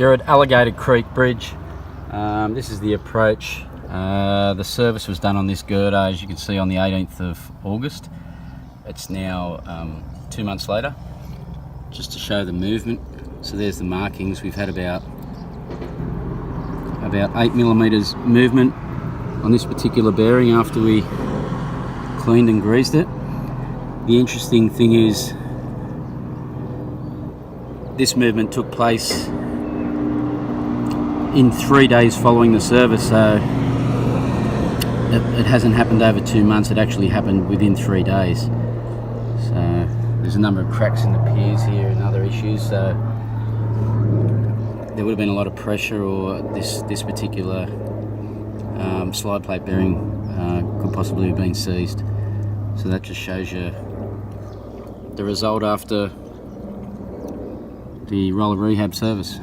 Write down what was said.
You're at Alligator Creek Bridge. This is the approach. The service was done on this girder, as you can see, on the 18th of August. It's now 2 months later. Just to show the movement. So there's the markings. We've had about 8mm movement on this particular bearing after we cleaned and greased it. The interesting thing is this movement took place in 3 days following the service, so it hasn't happened over 2 months, it actually happened within 3 days. So there's a number of cracks in the piers here and other issues, so there would have been a lot of pressure, or this particular slide plate bearing could possibly have been seized. So that just shows you the result after the roller rehab service.